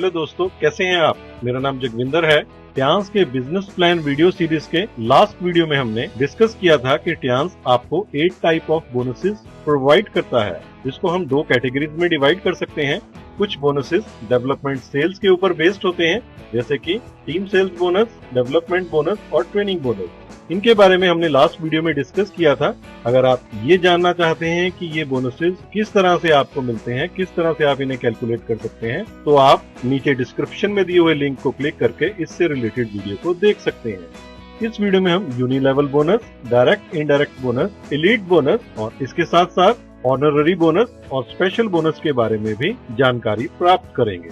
Hello दोस्तों, कैसे हैं आप। मेरा नाम जगविंदर है। ट्यांस के बिजनेस प्लान वीडियो सीरीज के लास्ट वीडियो में हमने डिस्कस किया था कि ट्यांस आपको 8 टाइप ऑफ बोनसेस प्रोवाइड करता है, जिसको हम 2 कैटेगरीज में डिवाइड कर सकते हैं। कुछ बोनसेस डेवलपमेंट सेल्स के ऊपर बेस्ड होते हैं, जैसे कि team sales bonus, development bonus और ट्रेनिंग बोनस। इनके बारे में हमने लास्ट वीडियो में डिस्कस किया था। अगर आप ये जानना चाहते हैं कि ये बोनसेस किस तरह से आपको मिलते हैं, किस तरह से आप इन्हें कैलकुलेट कर सकते हैं, तो आप नीचे डिस्क्रिप्शन में दिए हुए लिंक को क्लिक करके इससे रिलेटेड वीडियो को देख सकते हैं। इस वीडियो में हम uni level bonus, direct indirect bonus, elite bonus और इसके साथ साथ ऑनररी बोनस और स्पेशल बोनस के बारे में भी जानकारी प्राप्त करेंगे।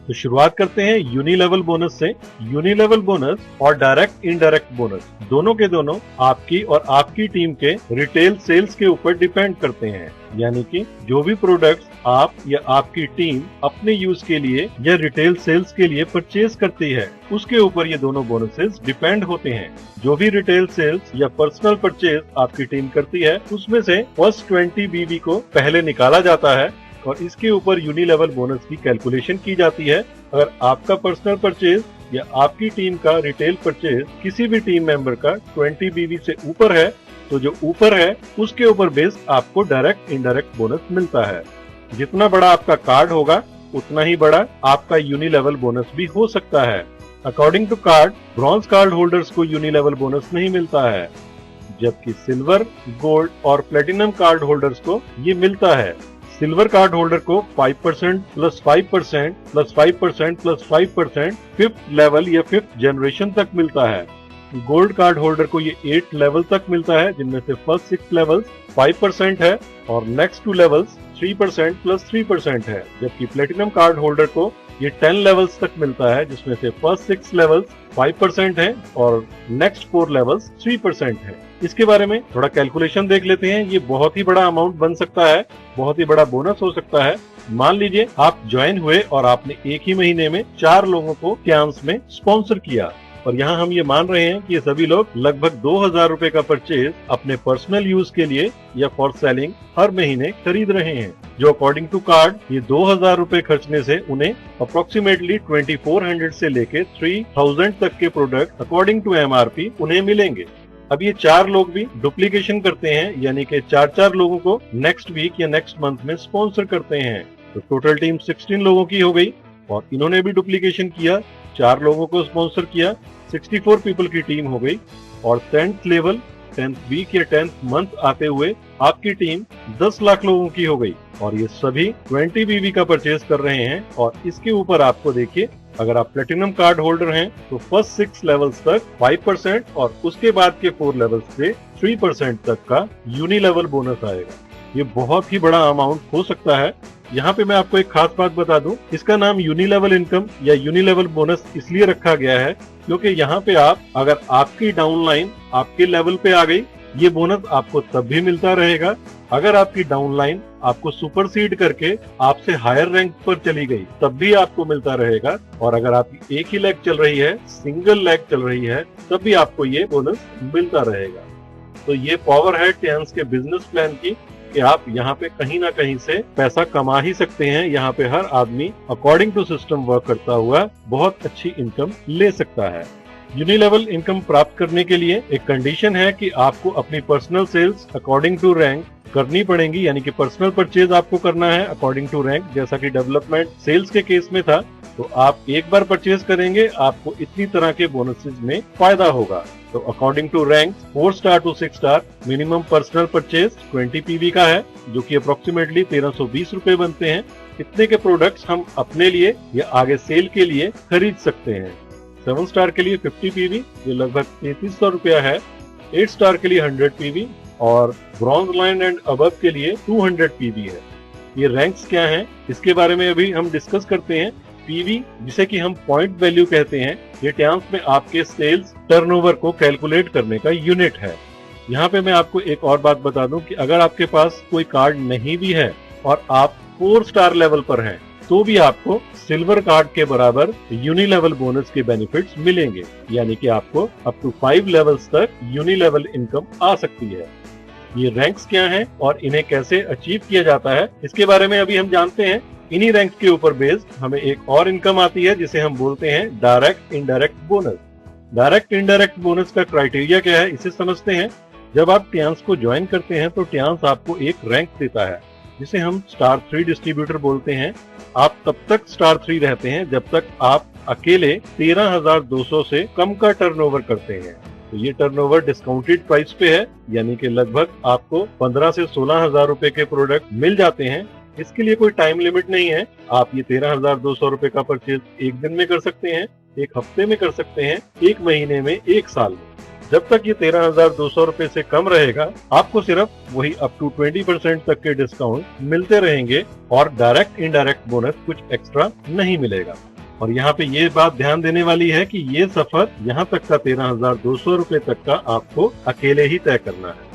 तो शुरुआत करते हैं यूनी लेवल बोनस से। यूनी लेवल बोनस और डायरेक्ट इनडायरेक्ट बोनस दोनों के दोनों आपकी और आपकी टीम के रिटेल सेल्स के ऊपर डिपेंड करते हैं, यानी कि जो भी प्रोडक्ट्स आप या आपकी टीम अपने यूज के लिए या रिटेल सेल्स के लिए परचेज करती है, उसके ऊपर ये दोनों बोनसेस डिपेंड होते हैं। जो भी रिटेल सेल्स या पर्सनल परचेज आपकी टीम करती है, उसमें से फर्स्ट 20 बीबी को पहले निकाला जाता है और इसके ऊपर यूनी लेवल बोनस की कैलकुलेशन की जाती है। अगर आपका पर्सनल परचेज या आपकी टीम का रिटेल परचेज किसी भी टीम मेंबर का 20 बीबी से ऊपर है, तो जो ऊपर है उसके ऊपर बेस्ड आपको डायरेक्ट इनडायरेक्ट बोनस मिलता है। जितना बड़ा आपका कार्ड होगा, उतना ही बड़ा आपका यूनी लेवल बोनस भी हो सकता है। According to card, bronze card holders को यूनी लेवल बोनस नहीं मिलता है, जबकि सिल्वर, गोल्ड और प्लेटिनम कार्ड होल्डर्स को ये मिलता है। सिल्वर कार्ड होल्डर को 5% plus 5% plus 5% plus 5% 5th level या 5th जनरेशन तक मिलता है। गोल्ड कार्ड होल्डर को ये 8 लेवल तक मिलता है, जिनमें से फर्स्ट 6 लेवल्स 5% है और नेक्स्ट 2 लेवल्स 3% प्लस 3% है। जबकि प्लेटिनम कार्ड होल्डर को ये 10 लेवल्स तक मिलता है, जिसमें से फर्स्ट 6 लेवल्स 5% है और नेक्स्ट 4 लेवल्स 3% है। इसके बारे में थोड़ा कैलकुलेशन देख लेते हैं। ये बहुत ही बड़ा अमाउंट बन सकता है, बहुत ही बड़ा बोनस हो सकता है। मान लीजिए आप ज्वाइन हुए और आपने एक ही महीने में 4 लोगों को ट्यांस में स्पॉन्सर किया, और यहाँ हम ये मान रहे हैं कि ये सभी लोग लगभग 2000 रुपए का परचेज अपने पर्सनल यूज के लिए या फॉर सेलिंग हर महीने खरीद रहे हैं, जो अकॉर्डिंग टू कार्ड ये 2000 रुपए खर्चने से उन्हें अप्रोक्सीमेटली 2400 से लेके 3000 तक के प्रोडक्ट अकॉर्डिंग टू MRP उन्हें मिलेंगे। अब ये 4 लोग भी डुप्लीकेशन करते हैं, यानी कि 4 लोगों को नेक्स्ट वीक या नेक्स्ट मंथ में स्पॉन्सर करते हैं। तो टोटल टीम 16 लोगों की हो गई और इन्होंने भी डुप्लीकेशन किया, 4 लोगों को स्पॉन्सर किया, 64 पीपल की टीम हो गई। और 10th लेवल, 10th वीक या 10th मंथ आते हुए आपकी टीम 10 लाख लोगों की हो गई और ये सभी 20 बीबी का परचेज कर रहे हैं। और इसके ऊपर आपको देखिए, अगर आप प्लेटिनम कार्ड होल्डर हैं तो फर्स्ट 6 लेवल्स तक 5% और उसके बाद के 4 लेवल्स से 3% तक का यूनी लेवल बोनस आएगा। ये बहुत ही बड़ा अमाउंट हो सकता है। यहाँ पे मैं आपको एक खास बात बता दूं, इसका नाम यूनी लेवल इनकम या यूनी लेवल बोनस इसलिए रखा गया है क्योंकि यहाँ पे आप, अगर आपकी डाउनलाइन आपके लेवल पे आ गई, ये बोनस आपको तब भी मिलता रहेगा। अगर आपकी डाउनलाइन आपको सुपरसीड करके आपसे हायर रैंक पर चली गई, तब भी आपको मिलता रहेगा। और अगर आपकी एक ही लेग चल रही है, सिंगल लेग चल रही है, तब भी आपको ये बोनस मिलता रहेगा। तो ये पावर है ट्यांस के बिजनेस प्लान की कि आप यहाँ पे कहीं ना कहीं से पैसा कमा ही सकते हैं। यहाँ पे हर आदमी अकॉर्डिंग टू सिस्टम वर्क करता हुआ बहुत अच्छी इनकम ले सकता है। यूनी लेवल इनकम प्राप्त करने के लिए एक कंडीशन है कि आपको अपनी personal sales according to rank करनी पड़ेगी, यानी कि पर्सनल परचेज आपको करना है अकॉर्डिंग टू रैंक, जैसा कि डेवलपमेंट सेल्स के केस में था। तो आप एक बार परचेज करेंगे, आपको इतनी तरह के बोनसेस में फायदा होगा। तो according to rank 4 star to 6 star minimum personal purchase 20 PV का है, जो कि अप्रोक्सीमेटली 1320 रुपए बनते हैं। इतने के प्रोडक्ट्स हम अपने लिए या आगे सेल के लिए खरीद सकते हैं। 7 स्टार के लिए 50 पीवी, जो लगभग 3300 रुपया है। 8 स्टार के लिए 100 पीवी और ब्रॉन्ज लाइन एंड अबव के लिए 200 पीवी है। ये रैंक्स क्या हैं, इसके बारे में अभी हम डिस्कस करते हैं। पीवी, जिसे कि हम पॉइंट वैल्यू कहते हैं, ये ट्यांस में आपके सेल्स टर्नओवर को कैलकुलेट करने का यूनिट है। यहाँ पे मैं आपको एक और बात बता दूं कि अगर आपके पास कोई कार्ड नहीं भी है और आप 4 स्टार लेवल पर हैं, तो भी आपको सिल्वर कार्ड के बराबर यूनी लेवल बोनस के बेनिफिट्स मिलेंगे, यानी कि आपको अप टू 5 लेवल्स तक यूनी लेवल इनकम आ सकती है। ये रैंक्स क्या हैं और इन्हें कैसे अचीव किया जाता है, इसके बारे में अभी हम जानते हैं। इन्हीं रैंक के ऊपर बेस्ड हमें एक और इनकम आती है जिसे हम बोलते हैं direct indirect bonus. Direct indirect bonus का क्राइटेरिया क्या है, इसे समझते हैं। जब आप टियांस को ज्वाइन करते हैं तो टियांस आपको एक रैंक देता है जिसे हम स्टार 3 डिस्ट्रीब्यूटर बोलते हैं। आप तब तक स्टार 3 रहते हैं जब तक आप अकेले 13,200 से कम का टर्नओवर करते हैं। तो ये टर्नओवर डिस्काउंटेड प्राइस पे है, यानी कि लगभग आपको 15 से 16,000 रुपए के प्रोडक्ट मिल जाते हैं। इसके लिए कोई टाइम लिमिट नहीं है। आप ये 13,200 रुपए का परचेज एक दिन में कर सकते हैं, एक हफ्ते में कर सकते हैं, एक महीने में, एक साल में। जब तक ये 13,200 रुपए से कम रहेगा आपको सिर्फ वही अप टू 20% तक के डिस्काउंट मिलते रहेंगे और डायरेक्ट इंडायरेक्ट बोनस कुछ एक्स्ट्रा नहीं मिलेगा। और यहाँ पे ये बात ध्यान देने वाली है कि ये सफर यहाँ तक का 13,200 रुपए तक का आपको अकेले ही तय करना है।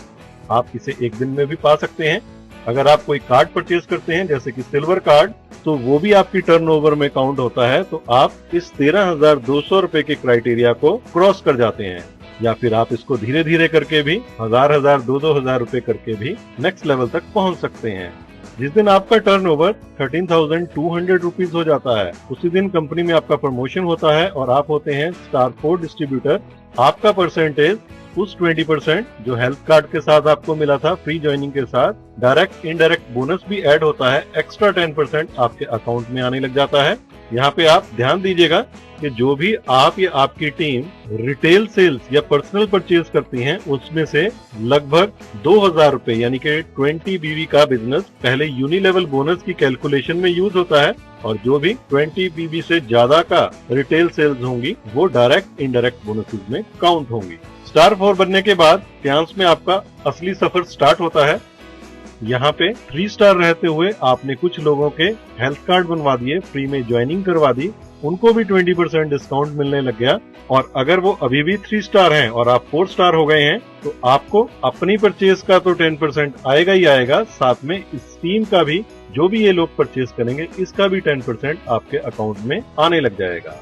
आप इसे एक दिन में भी पा सकते हैं। अगर आप कोई कार्ड परचेज करते हैं जैसे कि सिल्वर कार्ड, तो वो भी आपकी टर्नओवर में काउंट होता है। तो आप इस 13,200 रुपए के क्राइटेरिया को क्रॉस कर जाते हैं, या फिर आप इसको धीरे धीरे करके भी 1,000, 2,000 रुपए करके भी नेक्स्ट लेवल तक पहुंच सकते हैं। जिस दिन आपका टर्नओवर 13,200 रुपीज हो जाता है, उसी दिन कंपनी में आपका प्रमोशन होता है और आप होते हैं स्टार 4 डिस्ट्रीब्यूटर। आपका परसेंटेज उस 20% जो हेल्थ कार्ड के साथ आपको मिला था फ्री ज्वाइनिंग के साथ, डायरेक्ट इंडायरेक्ट बोनस भी ऐड होता है, एक्स्ट्रा 10% आपके अकाउंट में आने लग जाता है। यहाँ पे आप ध्यान दीजिएगा कि जो भी आप या आपकी टीम रिटेल सेल्स या पर्सनल परचेज करती हैं, उसमें से लगभग 2,000 रुपए यानी कि 20 बीवी का बिजनेस पहले यूनिलेवल बोनस की कैलकुलेशन में यूज होता है, और जो भी 20 बीवी से ज्यादा का रिटेल सेल्स होंगी वो डायरेक्ट इंडायरेक्ट बोनसेस में काउंट होंगी। स्टार 4 बनने के बाद टियांस में आपका असली सफर स्टार्ट होता है। यहाँ पे 3 स्टार रहते हुए आपने कुछ लोगों के हेल्थ कार्ड बनवा दिए, फ्री में ज्वाइनिंग करवा दी, उनको भी 20% डिस्काउंट मिलने लग गया। और अगर वो अभी भी 3 स्टार हैं और आप 4 स्टार हो गए हैं तो आपको अपनी परचेज का तो 10% आएगा ही आएगा, साथ में इस टीम का भी, जो भी ये लोग परचेज करेंगे इसका भी 10% आपके अकाउंट में आने लग जाएगा।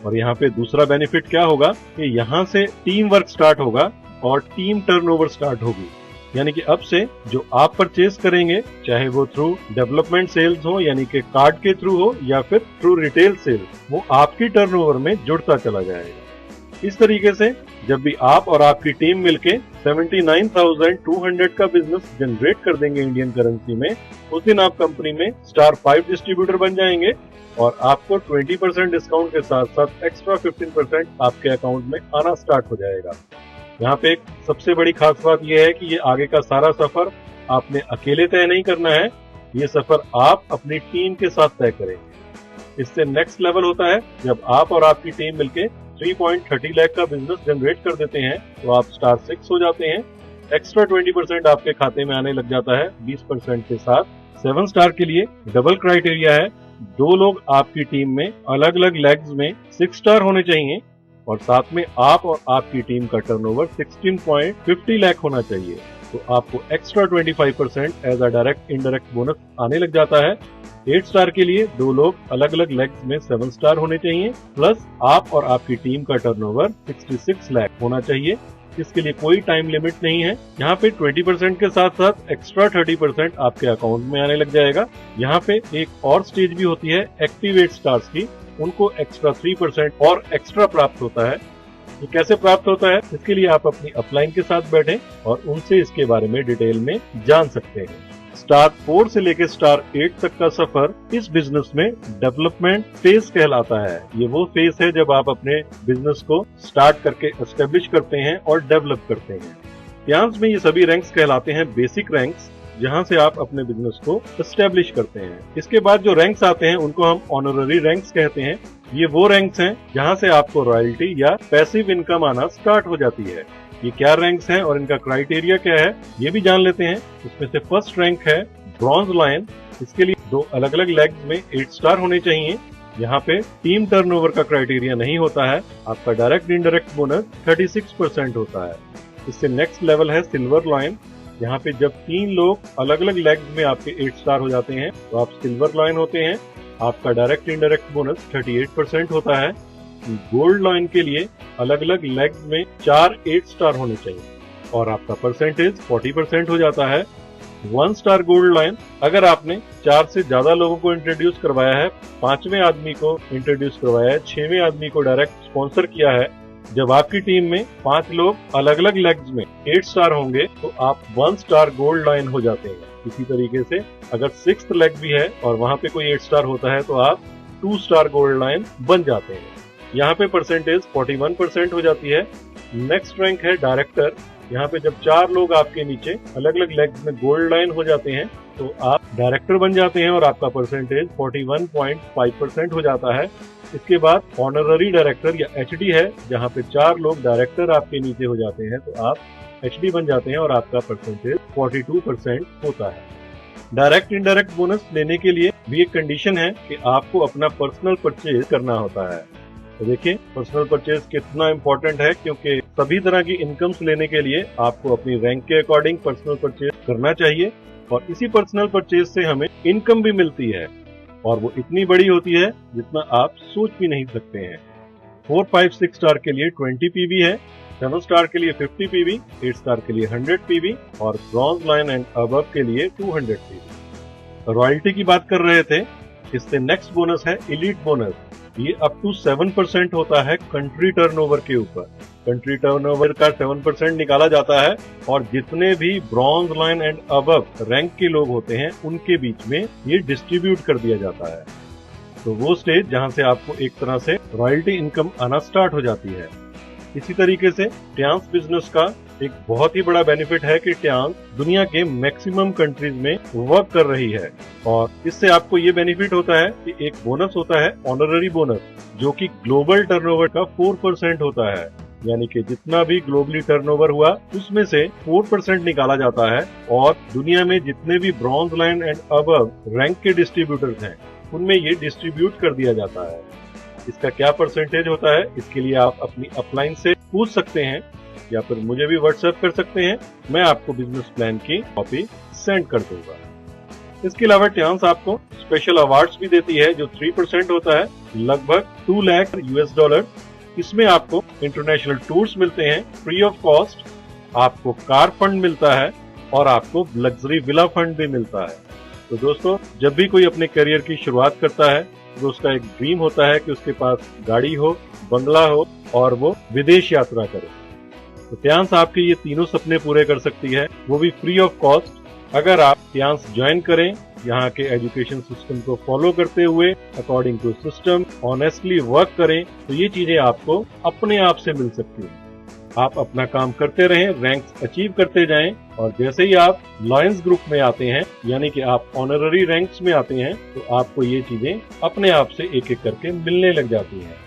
और यहाँ पे दूसरा बेनिफिट क्या होगा कि यहाँ से टीम वर्क स्टार्ट होगा और टीम टर्नओवर स्टार्ट होगी। यानी कि अब से जो आप परचेज करेंगे, चाहे वो थ्रू डेवलपमेंट सेल्स हो यानी कि कार्ड के थ्रू हो या फिर थ्रू रिटेल सेल, वो आपकी टर्नओवर में जुड़ता चला जाएगा। इस तरीके से जब भी आप और आपकी टीम मिलके 79,200 का बिजनेस जनरेट कर देंगे इंडियन करेंसी में, उस दिन आप कंपनी में स्टार 5 डिस्ट्रीब्यूटर बन जाएंगे और आपको 20% डिस्काउंट के साथ साथ एक्स्ट्रा 15% आपके अकाउंट में आना स्टार्ट हो जाएगा। यहाँ पे एक सबसे बड़ी खास बात यह है कि ये आगे का सारा सफर आपने अकेले तय नहीं करना है, ये सफर आप अपनी टीम के साथ तय करेंगे। इससे नेक्स्ट लेवल होता है जब आप और आपकी टीम मिलके 3.30 लाख का बिजनेस जनरेट कर देते हैं तो आप स्टार 6 हो जाते हैं। एक्स्ट्रा 20% आपके खाते में आने लग जाता है 20% के साथ। 7 स्टार के लिए डबल क्राइटेरिया है, 2 लोग आपकी टीम में अलग अलग लेग्स में 6 स्टार होने चाहिए और साथ में आप और आपकी टीम का टर्नओवर 16.50 लाख होना चाहिए। तो आपको extra 25% as a direct indirect bonus आने लग जाता है। 8 स्टार के लिए 2 लोग अलग अलग लेग्स में 7 स्टार होने चाहिए, प्लस आप और आपकी टीम का टर्नओवर 66 लाख होना चाहिए। इसके लिए कोई टाइम लिमिट नहीं है। यहाँ पे 20% के साथ साथ एक्स्ट्रा 30% आपके अकाउंट में आने लग जाएगा। यहाँ पे एक और स्टेज भी होती है एक्टिवेट स्टार्स की, उनको एक्स्ट्रा 3% और एक्स्ट्रा प्राप्त होता है। ये कैसे प्राप्त होता है, इसके लिए आप अपनी अपलाइन के साथ बैठें और उनसे इसके बारे में डिटेल में जान सकते हैं। स्टार 4 से लेकर स्टार 8 तक का सफर इस बिजनेस में डेवलपमेंट फेज कहलाता है। ये वो फेज है जब आप अपने बिजनेस को स्टार्ट करके एस्टेब्लिश करते हैं और डेवलप करते हैं। टियांस में ये सभी रैंक्स कहलाते हैं बेसिक रैंक्स, जहां से आप अपने बिजनेस को एस्टेब्लिश करते हैं। इसके बाद जो रैंक्स आते हैं उनको हम ऑनररी रैंक्स कहते हैं। ये वो रैंक्स हैं जहां से आपको रॉयल्टी या पैसिव इनकम आना स्टार्ट हो जाती है। ये क्या रैंक्स हैं और इनका क्राइटेरिया क्या है ये भी जान लेते हैं। इसमें से फर्स्ट रैंक है ब्रॉन्ज लायन। इसके लिए 2 अलग अलग लेग्स में 8 स्टार होने चाहिए। यहाँ पे टीम टर्नओवर का क्राइटेरिया नहीं होता है। आपका डायरेक्ट इंडायरेक्ट बोनस 36% होता है। इससे नेक्स्ट लेवल है सिल्वर लायन। यहाँ पे जब 3 लोग अलग अलग लेग्स में आपके 8 स्टार हो जाते हैं तो आप सिल्वर लायन होते हैं। आपका डायरेक्ट इंडायरेक्ट बोनस 38% होता है। गोल्ड लाइन के लिए अलग अलग लेग्स में 4 8 स्टार होने चाहिए और आपका परसेंटेज 40% हो जाता है। 1 स्टार गोल्ड लॉयन, अगर आपने 4 से ज्यादा लोगों को इंट्रोड्यूस करवाया है, 5वें आदमी को इंट्रोड्यूस करवाया है, 6वें आदमी को डायरेक्ट स्पॉन्सर किया है, जब आपकी टीम में 5 लोग अलग अलग लेग्स में 8 स्टार होंगे तो आप 1 स्टार गोल्ड लॉयन हो जाते हैं। इसी तरीके से अगर 6th लेग भी है और वहां पे कोई 8 स्टार होता है तो आप 2 स्टार गोल्ड लॉयन बन जाते हैं। यहाँ पे परसेंटेज 41% हो जाती है। नेक्स्ट रैंक है डायरेक्टर। यहाँ पे जब 4 लोग आपके नीचे अलग अलग लेग्स में गोल्ड लॉयन हो जाते हैं तो आप डायरेक्टर बन जाते हैं और आपका परसेंटेज 41.5% हो जाता है। इसके बाद ऑनररी डायरेक्टर या एचडी है, जहाँ पे 4 लोग डायरेक्टर आपके नीचे हो जाते हैं तो आप एचडी बन जाते हैं और आपका परसेंटेज 42% होता है। डायरेक्ट इनडायरेक्ट बोनस लेने के लिए भी एक कंडीशन है कि आपको अपना पर्सनल परचेज करना होता है। तो देखिए पर्सनल परचेज कितना इम्पोर्टेंट है, क्योंकि सभी तरह की इनकम्स लेने के लिए आपको अपनी रैंक के अकॉर्डिंग पर्सनल परचेज करना चाहिए और इसी पर्सनल परचेज से हमें इनकम भी मिलती है और वो इतनी बड़ी होती है जितना आप सोच भी नहीं सकते हैं। 4, 5, 6 स्टार के लिए 20 पीवी है, 7 स्टार के लिए 50 पीवी, 8 स्टार के लिए 100 पीवी और ब्रॉन्ज लाइन एंड अबव के लिए 200 पीवी। रॉयल्टी की बात कर रहे थे, इससे नेक्स्ट बोनस है एलीट बोनस। ये अप टू 7% होता है कंट्री टर्नओवर के ऊपर। कंट्री टर्नओवर का 7% निकाला जाता है और जितने भी bronze line and above rank के लोग होते हैं उनके बीच में ये डिस्ट्रीब्यूट कर दिया जाता है। तो वो स्टेज जहां से आपको एक तरह से रॉयल्टी इनकम आना स्टार्ट हो जाती है। इसी तरीके से ट्यांस बिजनेस का एक बहुत ही बड़ा बेनिफिट है कि ट्यांस दुनिया के मैक्सिमम कंट्रीज में वर्क कर रही है और इससे आपको ये बेनिफिट होता है कि एक बोनस होता है ऑनररी बोनस, जो कि ग्लोबल टर्नओवर का 4% होता है। यानी कि जितना भी ग्लोबली टर्नओवर हुआ उसमें से 4% निकाला जाता है और दुनिया में जितने भी bronze line and above rank के डिस्ट्रीब्यूटर्स हैं उनमें ये डिस्ट्रीब्यूट कर दिया जाता है। इसका क्या परसेंटेज होता है, इसके लिए आप अपनी अपलाइन से पूछ सकते हैं या फिर मुझे भी व्हाट्सएप कर सकते हैं। मैं आपको बिजनेस प्लान की कॉपी सेंड कर दूंगा। इसके अलावा ट्यांस आपको स्पेशल अवार्ड्स भी देती है जो 3% होता है, लगभग $2 लाख। इसमें आपको इंटरनेशनल टूर्स मिलते हैं फ्री ऑफ कॉस्ट, आपको कार फंड मिलता है और आपको लग्जरी विला फंड भी मिलता है। तो दोस्तों, जब भी कोई अपने करियर की शुरुआत करता है तो उसका एक ड्रीम होता है कि उसके पास गाड़ी हो, बंगला हो और वो विदेश यात्रा करे। तो ट्यांस आपके ये तीनों सपने पूरे कर सकती है, वो भी फ्री ऑफ कॉस्ट। अगर आप ट्यांस ज्वाइन करें, यहाँ के एजुकेशन सिस्टम को फॉलो करते हुए according to system honestly work करें, तो ये चीजें आपको अपने आप से मिल सकती हैं। आप अपना काम करते रहें, रैंक्स अचीव करते जाएं और जैसे ही आप लॉयंस ग्रुप में आते हैं, यानी कि आप ऑनररी रैंक्स में आते हैं, तो आपको ये चीजें अपने आप से एक एक करके मिलने लग जाती हैं।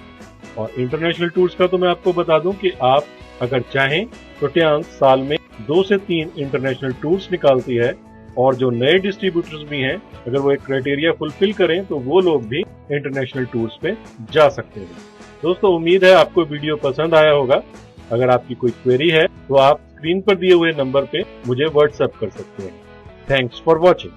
और इंटरनेशनल टूर्स का तो मैं आपको बता दूं कि आप अगर चाहें तो ट्यांस साल में 2 से 3 इंटरनेशनल टूर्स निकालती है और जो नए डिस्ट्रीब्यूटर्स भी हैं, अगर वो एक क्राइटेरिया फुलफिल करें तो वो लोग भी इंटरनेशनल टूर्स पे जा सकते हैं। दोस्तों, उम्मीद है आपको वीडियो पसंद आया होगा। अगर आपकी कोई क्वेरी है तो आप स्क्रीन पर दिए हुए नंबर पे मुझे व्हाट्सएप कर सकते हैं। Thanks for watching.